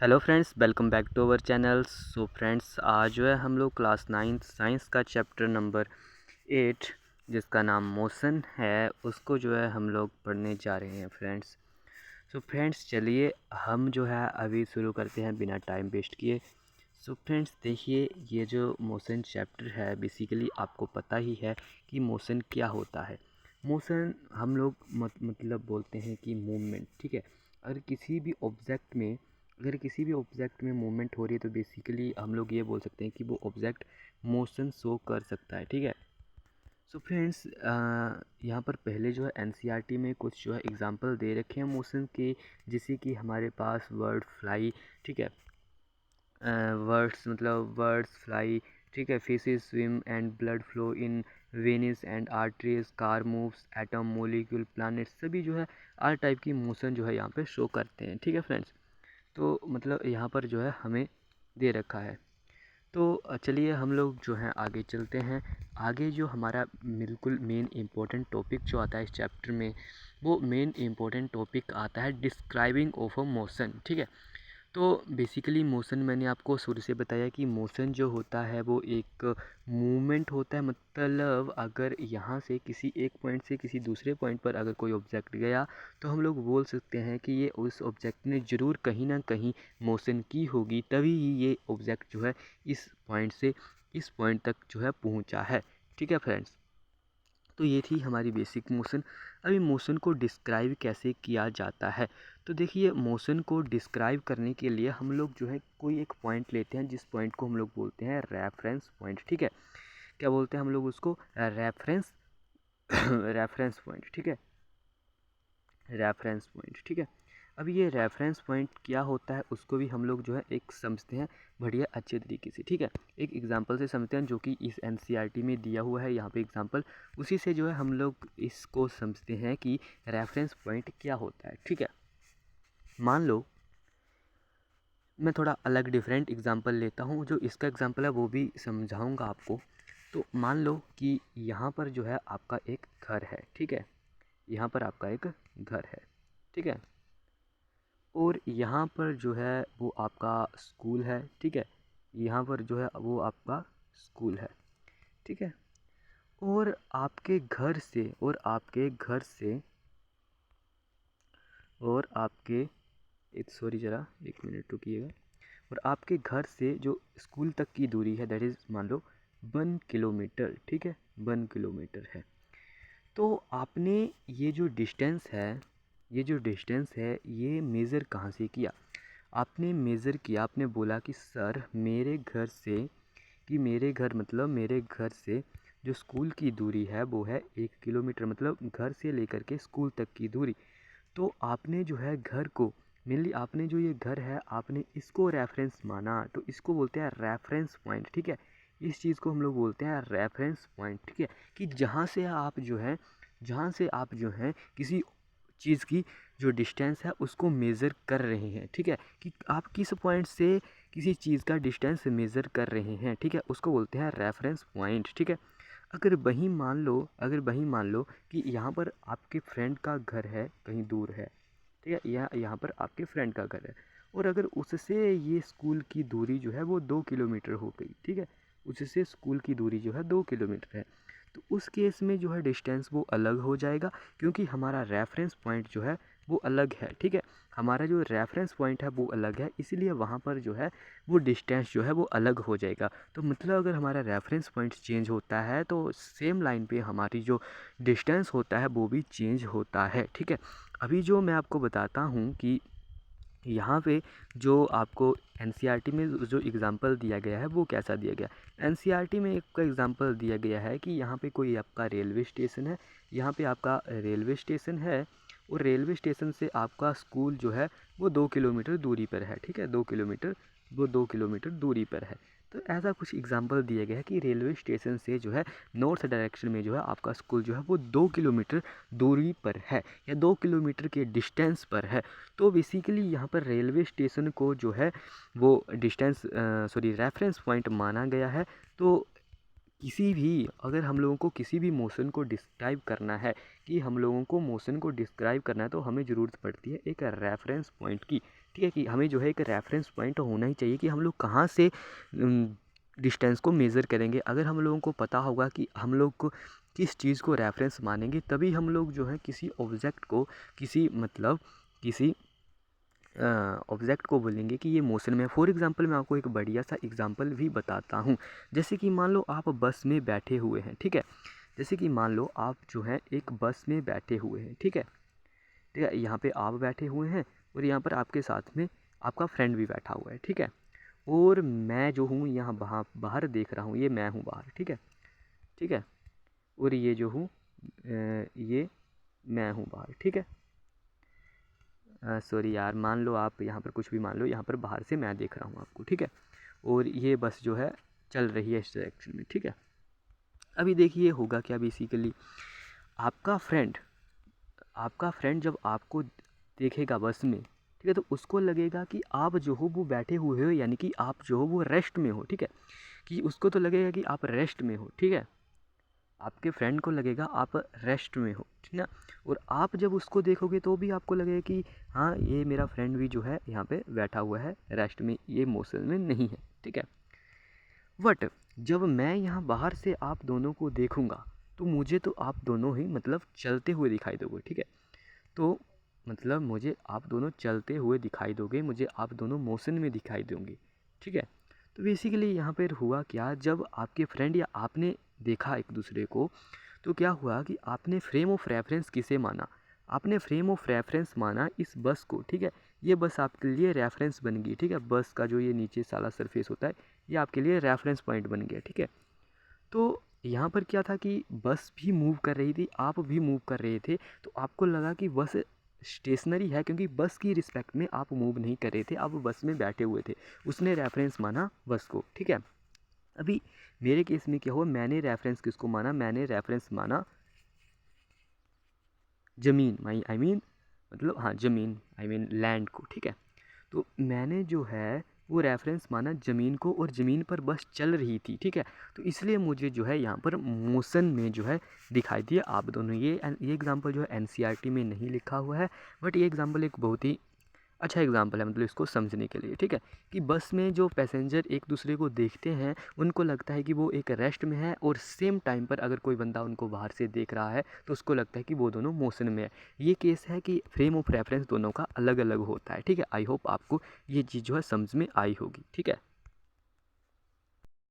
Hello friends, welcome back to our channel. So friends, आज जो है हम लोग क्लास 9 साइंस का चैप्टर नंबर 8 जिसका नाम मोशन है उसको जो है हम लोग पढ़ने जा रहे हैं फ्रेंड्स। सो फ्रेंड्स, चलिए हम जो है अभी शुरू करते हैं बिना टाइम वेस्ट किए। सो फ्रेंड्स, देखिए ये जो मोशन चैप्टर है बेसिकली आपको पता ही है कि मोशन क्या होता है। मोशन हम लोग मतलब बोलते हैं कि मूवमेंट, ठीक है। अगर किसी भी ऑब्जेक्ट में अगर किसी भी ऑब्जेक्ट में मूवमेंट हो रही है तो बेसिकली हम लोग ये बोल सकते हैं कि वो ऑब्जेक्ट मोशन शो कर सकता है, ठीक है। सो फ्रेंड्स, यहाँ पर पहले जो है एनसीईआरटी में कुछ जो है एग्जांपल दे रखे हैं मोशन के, जैसे कि हमारे पास वर्ड फ्लाई, ठीक है। वर्ड्स मतलब वर्ड्स फ्लाई, ठीक है। Fishes swim and blood flow in Venice and arteries, car moves, atom, molecule, planet, सभी जो है आर टाइप की मोशन जो है यहाँ पे शो करते हैं, ठीक है फ्रेंड्स। तो मतलब यहाँ पर जो है हमें दे रखा है। तो चलिए हम लोग जो है आगे चलते हैं। आगे जो हमारा बिल्कुल मेन इम्पोर्टेंट टॉपिक जो आता है इस चैप्टर में, वो मेन इम्पोर्टेंट टॉपिक आता है डिस्क्राइबिंग ऑफ अ मोशन, ठीक है। तो बेसिकली मोशन मैंने आपको शुरू से बताया कि मोशन जो होता है वो एक मूवमेंट होता है। मतलब अगर यहाँ से किसी एक पॉइंट से किसी दूसरे पॉइंट पर अगर कोई ऑब्जेक्ट गया तो हम लोग बोल सकते हैं कि ये उस ऑब्जेक्ट ने ज़रूर कहीं ना कहीं मोशन की होगी, तभी ही ये ऑब्जेक्ट जो है इस पॉइंट से इस पॉइंट तक जो है पहुँचा है, ठीक है फ्रेंड्स। तो ये थी हमारी बेसिक मोशन। अभी मोशन को डिस्क्राइब कैसे किया जाता है, तो देखिए मोशन को डिस्क्राइब करने के लिए हम लोग जो है कोई एक पॉइंट लेते हैं, जिस पॉइंट को हम लोग बोलते हैं रेफरेंस पॉइंट, ठीक है। क्या बोलते हैं हम लोग उसको? रेफरेंस रेफरेंस पॉइंट, ठीक है। रेफरेंस पॉइंट, ठीक है। अब ये रेफरेंस पॉइंट क्या होता है उसको भी हम लोग जो है एक समझते हैं बढ़िया अच्छे तरीके से, ठीक है। एक एग्जांपल से समझते हैं जो कि इस एनसीईआरटी में दिया हुआ है यहाँ पे एग्जांपल, उसी से जो है हम लोग इसको समझते हैं कि रेफरेंस पॉइंट क्या होता है, ठीक है। मान लो मैं थोड़ा अलग डिफरेंट एग्जांपल लेता हूँ, जो इसका एग्जांपल है वो भी समझाऊँगा आपको। तो मान लो कि यहाँ पर जो है आपका एक घर है, ठीक है। यहाँ पर आपका एक घर है, ठीक है। और यहाँ पर जो है वो आपका स्कूल है, ठीक है। यहाँ पर जो है वो आपका स्कूल है, ठीक है। और आपके घर से और आपके घर से और आपके एक सॉरी ज़रा एक मिनट रुकिएगा। और आपके घर से जो स्कूल तक की दूरी है दैट इज़ मान लो 1 किलोमीटर, ठीक है। 1 किलोमीटर है। तो आपने ये जो डिस्टेंस है ये मेज़र कहाँ से किया? आपने मेज़र किया, आपने बोला कि सर मेरे घर से कि मेरे घर मतलब मेरे घर से जो स्कूल की दूरी है वो है 1 किलोमीटर, मतलब घर से लेकर के स्कूल तक की दूरी। तो आपने जो है घर को मेनली आपने जो ये घर है आपने इसको रेफरेंस माना, तो इसको बोलते हैं रेफरेंस पॉइंट, ठीक है। इस चीज़ को हम लोग बोलते हैं रेफरेंस पॉइंट, ठीक है। कि जहाँ से आप जो हैं किसी चीज़ की जो डिस्टेंस है उसको मेज़र कर रहे हैं, ठीक है। कि आप किस पॉइंट से किसी चीज़ का डिस्टेंस मेज़र कर रहे हैं, ठीक है, उसको बोलते हैं रेफरेंस पॉइंट, ठीक है। अगर वहीं मान लो कि यहाँ पर आपके फ्रेंड का घर है कहीं दूर है, ठीक है। यहाँ पर आपके फ्रेंड का घर है और अगर उससे ये स्कूल की दूरी जो है वो 2 किलोमीटर हो गई, ठीक है। उससे स्कूल की दूरी जो है 2 किलोमीटर है, तो उस केस में जो है डिस्टेंस वो अलग हो जाएगा, क्योंकि हमारा रेफरेंस पॉइंट जो है वो अलग है, ठीक है। हमारा जो रेफरेंस पॉइंट है वो अलग है, इसलिए वहाँ पर जो है वो डिस्टेंस जो है वो अलग हो जाएगा। तो मतलब अगर हमारा रेफरेंस पॉइंट चेंज होता है तो सेम लाइन पे हमारी जो डिस्टेंस होता है वो भी चेंज होता है, ठीक है। अभी जो मैं आपको बताता हूँ कि यहाँ पे जो आपको एनसीईआरटी में जो एग्ज़ाम्पल दिया गया है वो कैसा दिया गया। एनसीईआरटी में एक एग्ज़ाम्पल दिया गया है कि यहाँ पे कोई आपका रेलवे स्टेशन है, यहाँ पे आपका रेलवे स्टेशन है और रेलवे स्टेशन से आपका स्कूल जो है वो 2 किलोमीटर दूरी पर है, ठीक है। 2 किलोमीटर दूरी पर है। तो ऐसा कुछ एग्जांपल दिया गया है कि रेलवे स्टेशन से जो है नॉर्थ डायरेक्शन में जो है आपका स्कूल जो है वो 2 किलोमीटर दूरी पर है या 2 किलोमीटर के डिस्टेंस पर है। तो बेसिकली यहाँ पर रेलवे स्टेशन को जो है वो रेफरेंस पॉइंट माना गया है। तो किसी भी अगर हम लोगों को किसी भी मोशन को डिस्क्राइब करना है, कि हम लोगों को मोशन को डिस्क्राइब करना है, तो हमें ज़रूरत पड़ती है एक रेफरेंस पॉइंट की। ठीक है, कि हमें जो है एक रेफरेंस पॉइंट होना ही चाहिए कि हम लोग कहाँ से डिस्टेंस को मेज़र करेंगे। अगर हम लोगों को पता होगा कि हम लोग को किस चीज़ को रेफरेंस मानेंगे, तभी हम लोग जो है किसी ऑब्जेक्ट को किसी ऑब्जेक्ट को बोलेंगे कि ये मोशन में है। फॉर एग्जांपल मैं आपको एक बढ़िया सा एग्जांपल भी बताता हूँ। जैसे कि मान लो आप बस में बैठे हुए हैं, ठीक है। जैसे कि मान लो आप जो है एक बस में बैठे हुए हैं, ठीक है। ठीक है, यहाँ पे आप बैठे हुए हैं और यहाँ पर आपके साथ में आपका फ्रेंड भी बैठा हुआ है, ठीक है। और मैं जो हूँ यहाँ बाहर देख रहा हूँ, ये मैं हूँ बाहर, ठीक है। ठीक है, और ये जो हूँ ये मैं हूँ बाहर, ठीक है। सॉरी यार, मान लो आप यहाँ पर कुछ भी मान लो, यहाँ पर बाहर से मैं देख रहा हूँ आपको, ठीक है। और ये बस जो है चल रही है इस डायरेक्शन में, ठीक है। अभी देखिए होगा क्या, बेसिकली आपका फ्रेंड जब आपको देखेगा बस में, ठीक है, तो उसको लगेगा कि आप जो हो वो बैठे हुए हो, यानी कि आप जो हो वो रेस्ट में हो, ठीक है। कि उसको तो लगेगा कि आप रेस्ट में हो, ठीक है। आपके फ्रेंड को लगेगा आप रेस्ट में हो, ठीक ना। और आप जब उसको देखोगे तो भी आपको लगेगा कि हाँ, ये मेरा फ्रेंड भी जो है यहाँ पे बैठा हुआ है रेस्ट में, ये मोशन में नहीं है, ठीक है। बट जब मैं यहाँ बाहर से आप दोनों को देखूँगा, तो मुझे तो आप दोनों ही मतलब चलते हुए दिखाई दोगे, ठीक है। तो मतलब मुझे आप दोनों चलते हुए दिखाई दोगे, मुझे आप दोनों मोशन में दिखाई दोगे, ठीक है। तो बेसिकली यहाँ पर हुआ क्या, जब आपके फ्रेंड या आपने देखा एक दूसरे को, तो क्या हुआ कि आपने फ्रेम ऑफ रेफरेंस किसे माना, आपने फ्रेम ऑफ रेफरेंस माना इस बस को, ठीक है। ये बस आपके लिए रेफरेंस बन गई, ठीक है। बस का जो ये नीचे साला सरफेस होता है, ये आपके लिए रेफरेंस पॉइंट बन गया, ठीक है। तो यहाँ पर क्या था कि बस भी मूव कर रही थी, आप भी मूव कर रहे थे, तो आपको लगा कि बस स्टेशनरी है, क्योंकि बस की रिस्पेक्ट में आप मूव नहीं कर रहे थे, आप बस में बैठे हुए थे। उसने रेफरेंस माना बस को, ठीक है। अभी मेरे केस में क्या हुआ, मैंने रेफरेंस किसको माना, मैंने रेफरेंस माना ज़मीन, आई मीन मतलब हाँ ज़मीन, आई मीन लैंड को, ठीक है। तो मैंने जो है वो रेफरेंस माना ज़मीन को, और ज़मीन पर बस चल रही थी, ठीक है। तो इसलिए मुझे जो है यहाँ पर मोशन में जो है दिखाई दिया आप दोनों। ये एग्जांपल जो है एनसीईआरटी में नहीं लिखा हुआ है, बट ये एग्जांपल एक बहुत ही अच्छा एग्जाम्पल है, मतलब इसको समझने के लिए, ठीक है। कि बस में जो पैसेंजर एक दूसरे को देखते हैं, उनको लगता है कि वो एक रेस्ट में है, और सेम टाइम पर अगर कोई बंदा उनको बाहर से देख रहा है तो उसको लगता है कि वो दोनों मोशन में है। ये केस है कि फ्रेम ऑफ रेफरेंस दोनों का अलग अलग होता है, ठीक है। आई होप आपको ये चीज़ जो है समझ में आई होगी, ठीक है।